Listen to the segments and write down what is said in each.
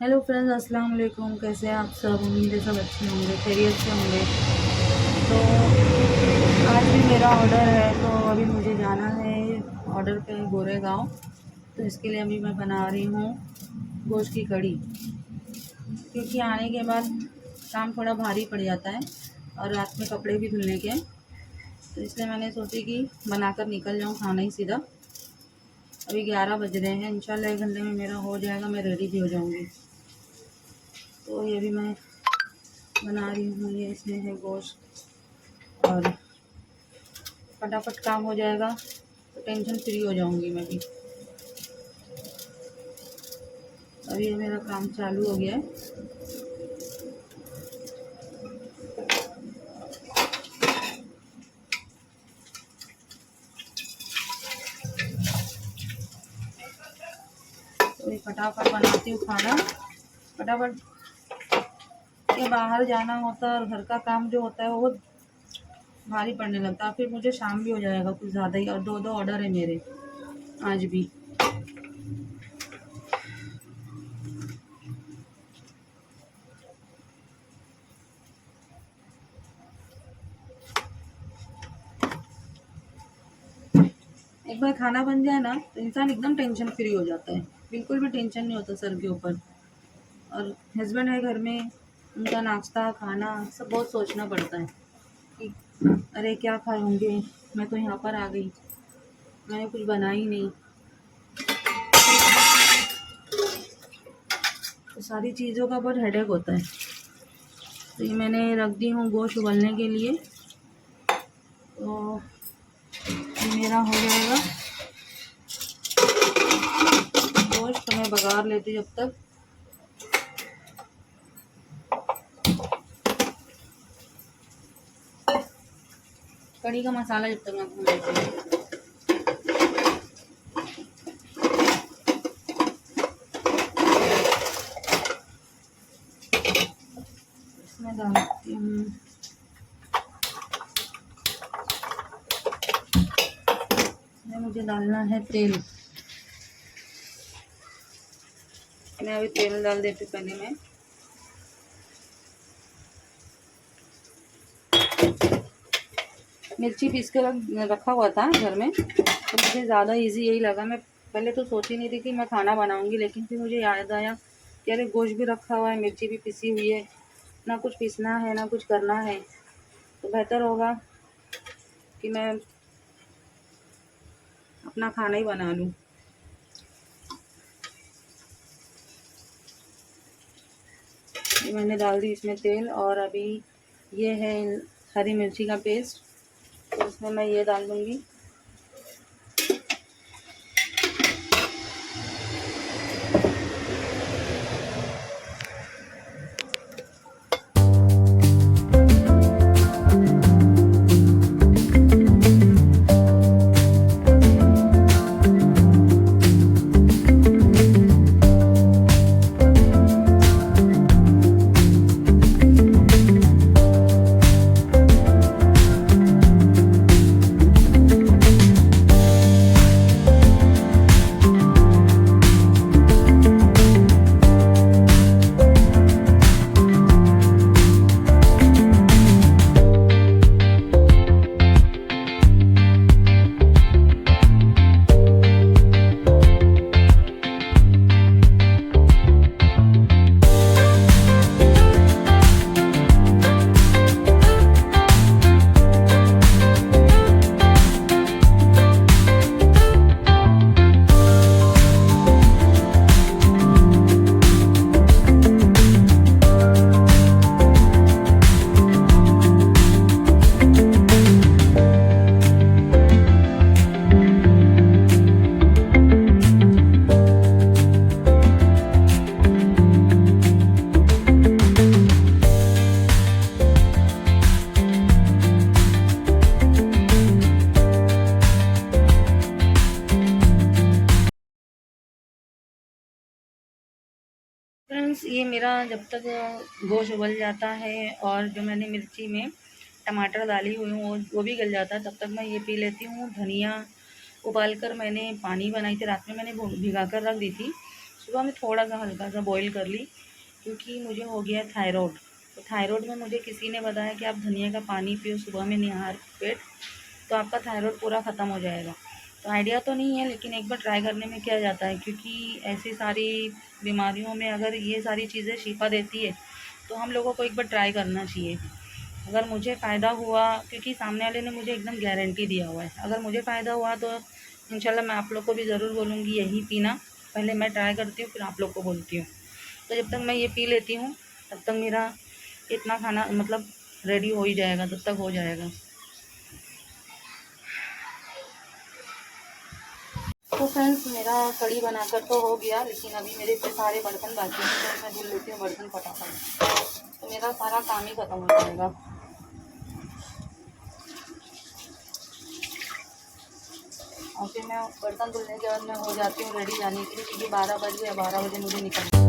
Hello friends, अस्सलाम वालेकुम। कैसे हैं आप सब? उम्मीद है सब अच्छे होंगे, खैरियत से होंगे। तो आज भी मेरा ऑर्डर है, तो अभी मुझे जाना है ऑर्डर पे गोरेगांव। तो इसके लिए अभी मैं बना रही हूँ गोश्त की कड़ी, क्योंकि आने के बाद काम थोड़ा भारी पड़ जाता है और रात में कपड़े भी धुलने के हैं। तो इसलिए मैंने सोची कि बनाकर निकल जाऊँ खाना ही सीधा। अभी 11 बज रहे हैं, इंशाल्लाह 1 घंटे में मेरा हो जाएगा, मैं रेडी भी हो जाऊँगी। तो ये भी मैं बना रही हूँ। ये इसमें है गोश्त और फटाफट काम हो जाएगा, तो टेंशन फ्री हो जाऊंगी मैं भी। अभी ये मेरा काम चालू हो गया है। तो ये फटाफट बनाती हूँ खाना। फटाफट के बाहर जाना होता है और घर का काम जो होता है वो भारी पड़ने लगता है। फिर मुझे शाम भी हो जाएगा कुछ ज़्यादा ही, और दो दो ऑर्डर है मेरे आज भी। एक बार खाना बन जाए ना तो इंसान एकदम टेंशन फ्री हो जाता है, बिल्कुल भी टेंशन नहीं होता सर के ऊपर। और हस्बैंड है घर में, उनका नाश्ता खाना सब बहुत सोचना पड़ता है कि अरे क्या खाएंगे, मैं तो यहाँ पर आ गई, मैंने कुछ बना ही नहीं। तो सारी चीज़ों का बहुत हेडेक होता है। तो ये मैंने रख दी हूँ गोश्त उबलने के लिए। तो ये मेरा हो जाएगा गोश्त, तो मैं बघार लेती हूँ जब तक। कड़ी का मसाला जब तक मैं भून लेती हूँ। इसमें डालती हूँ, मुझे डालना है तेल। मैं अभी तेल डाल देती हूँ पहले मैं। मिर्ची पीस के रखा हुआ था घर में, तो मुझे ज़्यादा इजी यही लगा। मैं पहले तो सोची नहीं थी कि मैं खाना बनाऊंगी, लेकिन फिर मुझे याद आया कि अरे गोश्त भी रखा हुआ है, मिर्ची भी पिसी हुई है, ना कुछ पीसना है ना कुछ करना है, तो बेहतर होगा कि मैं अपना खाना ही बना लूँ। ये मैंने डाल दी इसमें तेल, और अभी ये है हरी मिर्ची का पेस्ट, तो इसमें मैं ये डाल दूँगी। फ्रेंड्स, ये मेरा जब तक गोश्त उबल जाता है और जो मैंने मिर्ची में टमाटर डाली हुई हूँ वो भी गल जाता है, तब तक मैं ये पी लेती हूँ धनिया। उबाल कर मैंने पानी बनाई थी रात में, मैंने भिगा कर रख दी थी। सुबह में थोड़ा सा हल्का सा बॉईल कर ली, क्योंकि मुझे हो गया थायराइड। तो थायराइड में मुझे किसी ने बताया कि आप धनिया का पानी पियो सुबह में निहार पेट, तो आपका थायराइड पूरा ख़त्म हो जाएगा। तो आइडिया तो नहीं है, लेकिन एक बार ट्राई करने में क्या जाता है, क्योंकि ऐसी सारी बीमारियों में अगर ये सारी चीज़ें शिफा देती है तो हम लोगों को एक बार ट्राई करना चाहिए। अगर मुझे फ़ायदा हुआ, क्योंकि सामने वाले ने मुझे एकदम गारंटी दिया हुआ है, अगर मुझे फ़ायदा हुआ तो इंशाल्लाह मैं आप लोग को भी ज़रूर बोलूँगी यही पीना। पहले मैं ट्राई करती हूँ, फिर आप लोग को बोलती हूँ। तो जब तक मैं ये पी लेती हूँ तब तक मेरा इतना खाना मतलब रेडी हो ही जाएगा, तब तक हो जाएगा। तो फ्रेंड्स, मेरा कढ़ी बनाकर तो हो गया, लेकिन अभी मेरे पे सारे बर्तन बाकी हैं, तो मैं धुल लेती हूँ बर्तन फटाफट, तो मेरा सारा काम ही ख़त्म हो जाएगा। और फिर मैं बर्तन धुलने के बाद मैं हो जाती हूँ रेडी जाने के लिए, क्योंकि 12 बज गए, 12 बजे मुझे निकलना है।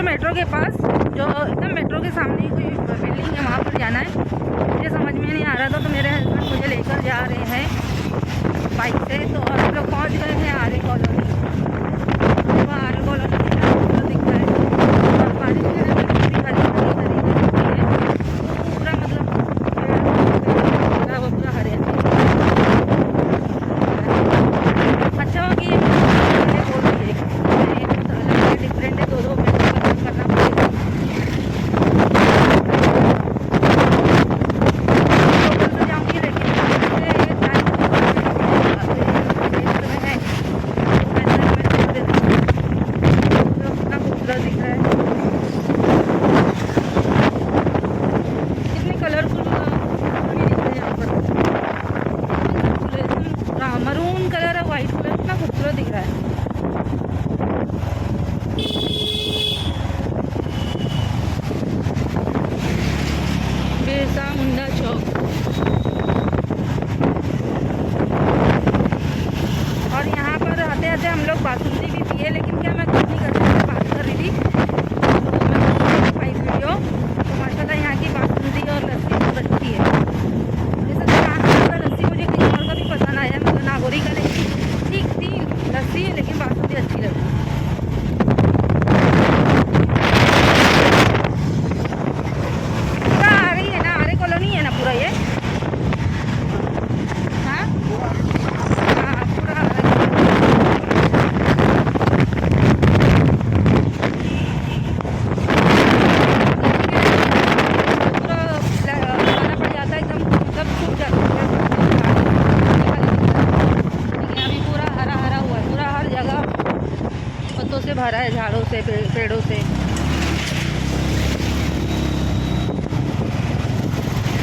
मेट्रो के पास, जो एकदम मेट्रो के सामने ही कोई बिल्डिंग है, वहाँ पर जाना है। मुझे समझ में नहीं आ रहा था, तो मेरे हस्बैंड मुझे लेकर जा रहे हैं बाइक से। तो और हम लोग पहुँच गए हैं आरे कॉलोनी। तो आरे कॉलोनी दिख रहा है, और बारिश में हरी है, पूरा मतलब वो पूरा हरियाली। अच्छा हो कि डिफरेंट है, दो करना पड़ेगा। तो जाऊँगी, लेकिन कितना खूबसूरत दिख रहा है, कितने कलरफुल दिख रहे हैं यहाँ पर। मरून कलर है, वाइट कलर, कितना खूबसूरत दिख रहा है। बिरसा मुंडा चौक। और यहाँ पर आते आते हम लोग बासुंदी भी पिए, लेकिन क्या मैं कुछ नहीं कर रही थी, बात कर रही थी, तो मैं पाई वीडियो। तो माशाल्लाह यहाँ की बासुंदी और लस्सी बहुत अच्छी है। जैसे दुकान का लस्सी मुझे कहीं और का भी पसंद आया, मतलब नागौरी का, लेकिन ठीक थी लस्सी, लेकिन बासुंदी अच्छी लगी। से भरा है, झाड़ों से, पेड़ों से।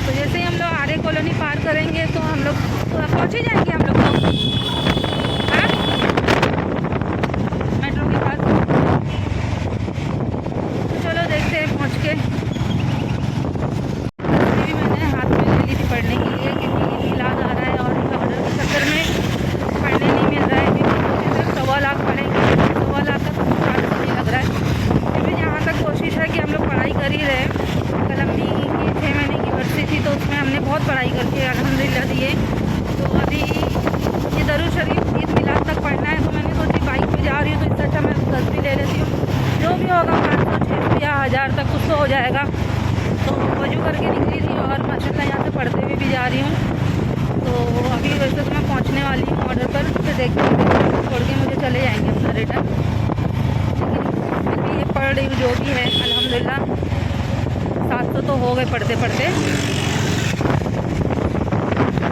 तो जैसे ही हम लोग आरे कॉलोनी पार करेंगे तो हम लोग पहुँच ही जाएंगे हम लोग हाँ मेट्रो के पास। तो चलो देखते हैं पहुँच के। भी मैंने हाथ में ले ली थी पढ़ने के लिए, क्योंकि इलाज आ रहा है और ऑर्डर के चक्कर में पढ़ने नहीं मिल रहा है, क्योंकि सिर्फ 1.25 लाख पढ़ेंगे, 1.25 लाख का तो चार्ज नहीं लग रहा है। फिर भी जहाँ तक कोशिश है कि हम लोग पढ़ाई कर ही रहे हैं। कलमनी की 6 महीने की वर्षी थी, तो उसमें हमने बहुत पढ़ाई करके अल्हम्दुलिल्लाह दिए। तो अभी ये दरूद शरीफ ईद मिलाद तक पढ़ना है, तो मैंने सोची बाइक पे जा रही हूँ, तो इससे अच्छा मैं 10 भी ले लेती हूँ, जो भी होगा 500, 600 या 1000 तक कुछ तो हो जाएगा। तो वजू करके निकली थी और माशाल्लाह यहाँ से पढ़ते हुए भी जा रही हूँ। तो अभी वैसे तो मैं पहुँचने वाली हूँ ऑर्डर पर, फिर देखते हैं छोड़ के मुझे चले जाएंगे अपना रिटर्न। लेकिन अभी ये पढ़ रही हूँ जो भी है अल्हम्दुलिल्लाह, 700 तो हो गए पढ़ते पढ़ते।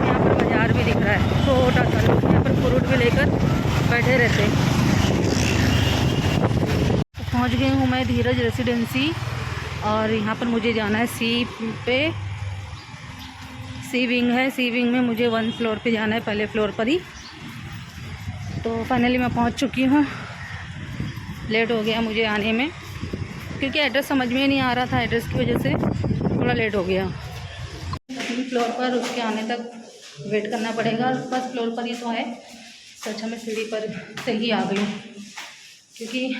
यहाँ पर बाज़ार भी दिख रहा है छोटा सा, लोग यहाँ पर फ्रूट भी लेकर बैठे रहते हैं। पहुंच गई हूँ मैं धीरज रेसिडेंसी, और यहाँ पर मुझे जाना है सी विंग है। सी विंग में मुझे 1 फ्लोर पे जाना है, पहले फ्लोर पर ही। तो फाइनली मैं पहुँच चुकी हूँ। लेट हो गया मुझे आने में, क्योंकि एड्रेस समझ में नहीं आ रहा था, एड्रेस की वजह से थोड़ा लेट हो गया। फ्लोर पर उसके आने तक वेट करना पड़ेगा। फर्स्ट फ्लोर पर ही तो है, तो अच्छा मैं सीढ़ी पर से ही आ गई हूँ, क्योंकि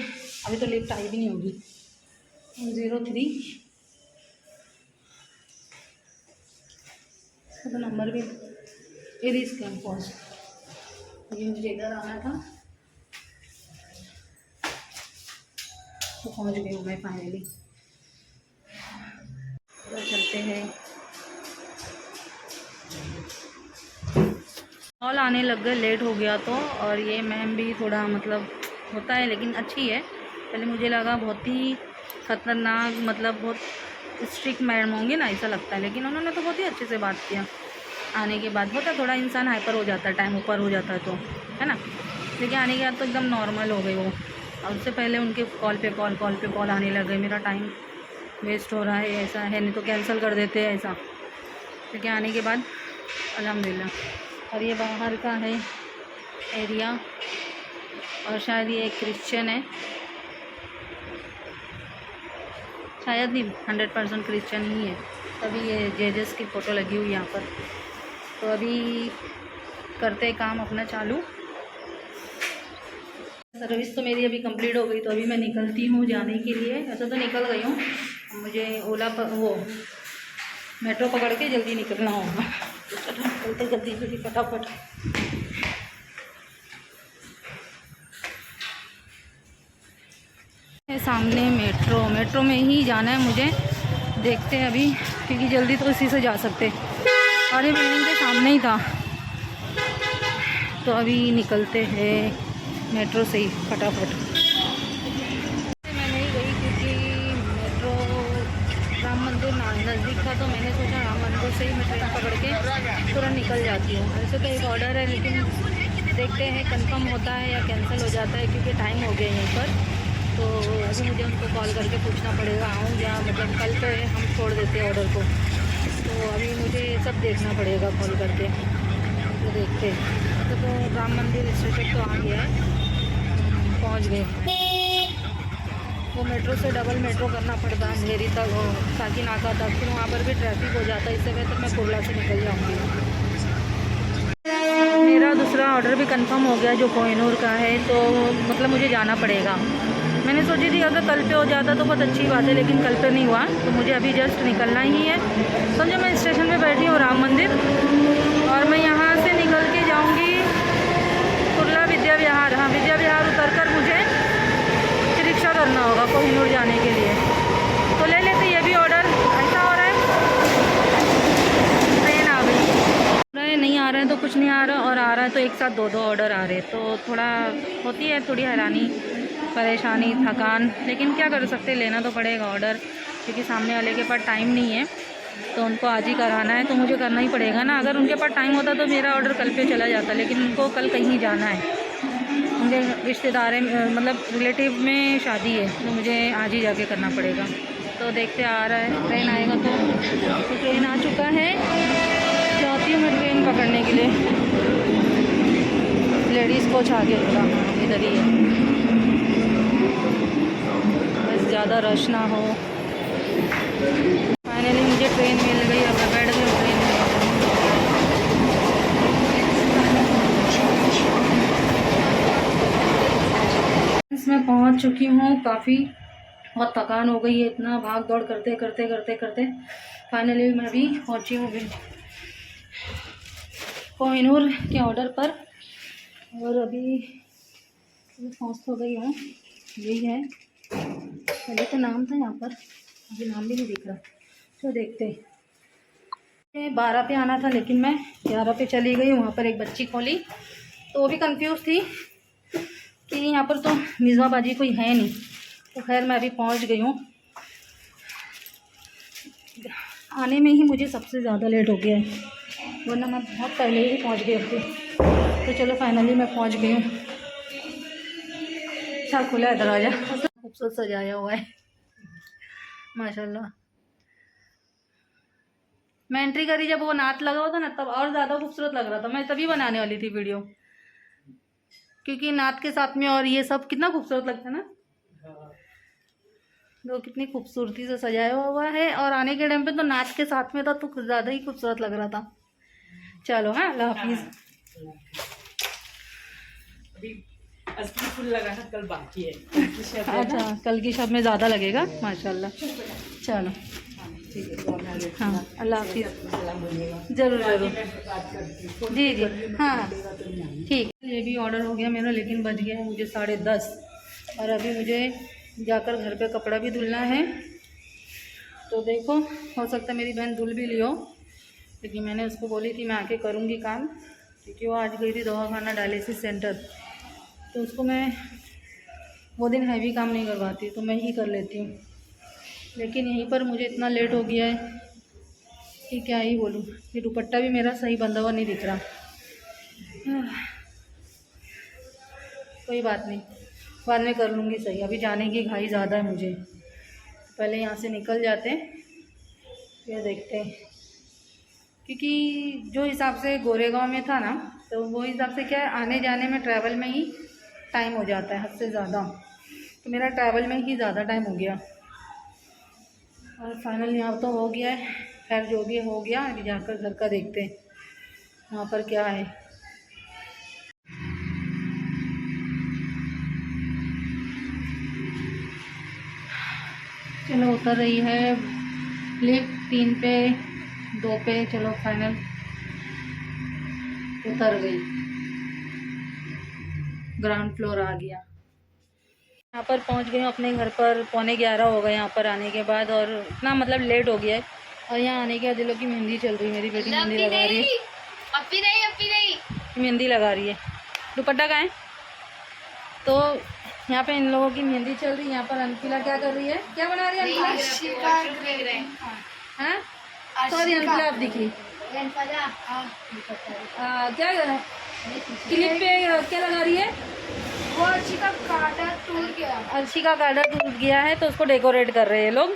अभी तो लिफ्ट आई भी नहीं होगी। 03 तो नंबर भी एरिस कैंपस, ये मुझे इधर आना था, तो पहुँच गई हूँ मैं फाइनली। तो चलते हैं। कॉल आने लग गए, लेट हो गया तो। और ये मैम भी थोड़ा मतलब होता है, लेकिन अच्छी है। पहले मुझे लगा बहुत ही ख़तरनाक, मतलब बहुत स्ट्रिक्ट मैडम होंगे ना, ऐसा लगता है, लेकिन उन्होंने तो बहुत ही अच्छे से बात किया। आने के बाद होता थोड़ा इंसान हाइपर हो जाता है, टाइम ऊपर हो जाता है तो, है ना, लेकिन आने के बाद तो एकदम नॉर्मल हो गई वो। और उससे पहले उनके कॉल पे कॉल आने लग गए, मेरा टाइम वेस्ट हो रहा है, ऐसा है, नहीं तो कैंसिल कर देते हैं ऐसा। लेकिन आने के बाद अल्हम्दुलिल्लाह। और ये बाहर का है एरिया, और शायद ये एक क्रिश्चियन है, शायद नहीं 100% क्रिश्चियन ही है। तभी ये जेजस की फ़ोटो लगी हुई यहाँ पर। तो अभी करते काम अपना चालू। सर्विस तो मेरी अभी कंप्लीट हो गई, तो अभी मैं निकलती हूँ जाने के लिए। ऐसा तो निकल गई हूँ, मुझे ओला पर वो मेट्रो पकड़ के जल्दी निकलना होगा। निकलते जल्दी फटाफट। सामने मेट्रो में ही जाना है मुझे, देखते हैं अभी, क्योंकि जल्दी तो इसी से जा सकते। और ये बिल्डिंग के सामने ही था, तो अभी निकलते हैं मेट्रो से ही फटाफट। मैं नहीं गई क्योंकि मेट्रो राम मंदिर नज़दीक था, तो मैंने सोचा राम मंदिर से ही मैं ट्रेन पकड़ के तुरंत निकल जाती हूँ। ऐसे तो एक ऑर्डर है, लेकिन देखते हैं कंफर्म होता है या कैंसिल हो जाता है, क्योंकि टाइम हो गया यहीं पर। तो अभी मुझे उनको कॉल करके पूछना पड़ेगा आऊँ या मतलब कल पे हम छोड़ देते हैं ऑर्डर को। तो अभी मुझे सब देखना पड़ेगा कॉल करके, तो देखते हैं। तो राम मंदिर स्टेशन तो आ गया है, पहुंच गए। वो मेट्रो से डबल मेट्रो करना पड़ता है अंधेरी तक, साकी नाका तक, फिर वहाँ पर भी ट्रैफिक हो जाता है। इससे बेहतर मैं कुर्ला से निकल जाऊँगी। मेरा दूसरा ऑर्डर भी कंफर्म हो गया, जो कोहिनूर का है, तो मतलब मुझे जाना पड़ेगा। मैंने सोची थी अगर कल पे हो जाता तो बहुत अच्छी बात है, लेकिन कल पे नहीं हुआ, तो मुझे अभी जस्ट निकलना ही है। समझो मैं स्टेशन पे बैठी हूँ राम मंदिर, और मैं यहाँ से निकल के जाऊँगी कुर्ला विद्या विहार। हाँ, विद्या विहार उतर कर मुझे फिर रिक्शा करना होगा कोहिनूर जाने के लिए। तो ले लेते ये भी ऑर्डर। ऐसा हो रहा है, ट्रेन आ गई, नहीं आ रहा है तो कुछ नहीं आ रहा, और आ रहा है तो एक साथ दो ऑर्डर आ रहे, तो थोड़ा होती है थोड़ी हैरानी, परेशानी, थकान, लेकिन क्या कर सकते, लेना तो पड़ेगा ऑर्डर, क्योंकि सामने वाले के पास टाइम नहीं है, तो उनको आज ही कराना है, तो मुझे करना ही पड़ेगा ना। अगर उनके पास टाइम होता तो मेरा ऑर्डर कल पे चला जाता, लेकिन उनको कल कहीं जाना है, उनके रिश्तेदार मतलब रिलेटिव में शादी है, तो मुझे आज ही जाके करना पड़ेगा। तो देखते आ रहा है, ट्रेन आएगा तो ट्रेन आ चुका है, जाती हूँ मैं ट्रेन पकड़ने के लिए। लेडीज़ कोच आ गया थोड़ा, इधर ही है, बस ज़्यादा रश ना हो। फाइनली मुझे ट्रेन मिल गई, अब मैं बैठ गई ट्रेन में। मैं पहुंच चुकी हूँ, काफ़ी बहुत थकान हो गई है, इतना भाग दौड़ करते करते फाइनली मैं भी पहुंची हूँ कोहिनूर के ऑर्डर पर। और अभी पहुँच तो गई हूँ, यही है, पहले तो नाम था यहाँ पर, अभी नाम भी नहीं दिख रहा। तो देखते, 12 पे आना था, लेकिन मैं 11 पे चली गई। वहाँ पर एक बच्ची खोली, तो वो भी कंफ्यूज थी कि यहाँ पर तो मिज़वा बाजी कोई है नहीं। तो खैर मैं अभी पहुँच गई हूँ। आने में ही मुझे सबसे ज़्यादा लेट हो गया है, वरना मैं बहुत पहले ही पहुँच गई थी। तो चलो फाइनली मैं पहुँच गई हूँ। अच्छा खुला है दरवाज़ा, खूबसूरत सजाया हुआ है माशाल्लाह। मैं एंट्री करी जब वो नाच लगा हुआ था ना, तब और ज़्यादा खूबसूरत लग रहा था। मैं तभी बनाने वाली थी वीडियो, क्योंकि नाच के साथ में और ये सब कितना खूबसूरत लगता है ना। तो कितनी खूबसूरती से सजाया हुआ है, और आने के टाइम पे तो नाच के साथ में था तो कुछ ज़्यादा ही खूबसूरत लग रहा था। चलो हाँ, अल्लाह हाफिज़। असली फूल लगाना कल बाकी है। अच्छा, कल की शब में ज़्यादा लगेगा माशाल्लाह। चलो ठीक है, हाँ, अल्लाह हाफिज़। ज़रूर ज़रूर, जी जी हाँ ठीक। ये भी ऑर्डर हो गया मेरा, लेकिन बज गया है मुझे 10:30, और अभी मुझे जाकर घर पे कपड़ा भी धुलना है। तो देखो, हो सकता है मेरी बहन धुल भी लियो, लेकिन मैंने उसको बोली थी मैं आके करूँगी काम, क्योंकि वो आज गई थी दवाखाना डायलिसिस सेंटर। तो उसको मैं वो दिन हैवी काम नहीं करवाती, तो मैं ही कर लेती हूँ। लेकिन यहीं पर मुझे इतना लेट हो गया है कि क्या ही बोलूँ। ये दुपट्टा भी मेरा सही बंधा हुआ नहीं दिख रहा। कोई बात नहीं, बाद में कर लूँगी सही। अभी जाने की घाई ज़्यादा है मुझे, पहले यहाँ से निकल जाते हैं फिर देखते हैं। क्योंकि जो हिसाब से गोरेगांव में था ना, तो वो हिसाब से क्या है, आने जाने में ट्रैवल में ही टाइम हो जाता है हद से ज़्यादा। तो मेरा ट्रैवल में ही ज़्यादा टाइम हो गया, और फाइनल यहाँ तो हो गया है। खैर जो भी हो गया, अभी जाकर घर का देखते हैं वहाँ पर क्या है। चलो उतर रही है लिफ्ट 3 पे 2 पे, चलो फाइनल उतर गई, ग्राउंड फ्लोर आ गया। यहाँ पर पहुँच गए अपने घर पर, 11:15 हो गए यहाँ पर आने के बाद, और इतना मतलब लेट हो गया है। और यहाँ आने के बाद दिलों की मेहंदी चल रही है, मेरी बेटी मेहंदी लगा रही है। अपी नहीं मेहंदी लगा रही है। दुपट्टा कहाँ है? तो यहाँ पे इन लोगों की मेहंदी चल रही है। यहाँ पर अनफिला क्या कर रही है, क्या बना रही है अनफिला? हाँ सॉरी अनफिला, आप दिखी क्या क्लिप पे क्या लगा रही है? वो अर्शी का कार्डर टूट गया, अर्शी का कार्डर टूट गया है, तो उसको डेकोरेट कर रहे हैं लोग।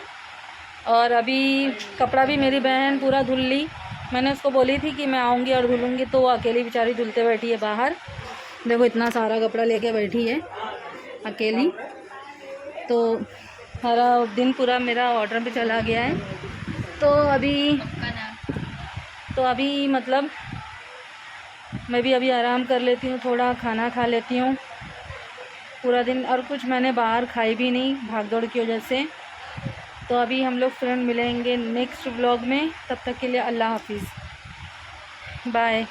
और अभी कपड़ा भी मेरी बहन पूरा धुल ली। मैंने उसको बोली थी कि मैं आऊँगी और धुलूँगी, तो वो अकेली बेचारी धुलते बैठी है बाहर। देखो इतना सारा कपड़ा लेके बैठी है अकेली। तो सारा दिन पूरा मेरा ऑर्डर पे चला गया है। तो अभी मतलब मैं भी अभी आराम कर लेती हूँ, थोड़ा खाना खा लेती हूँ पूरा दिन। और कुछ मैंने बाहर खाई भी नहीं भाग दौड़ की वजह से। तो अभी हम लोग फ्रेंड मिलेंगे नेक्स्ट व्लॉग में, तब तक के लिए अल्लाह हाफिज़, बाय।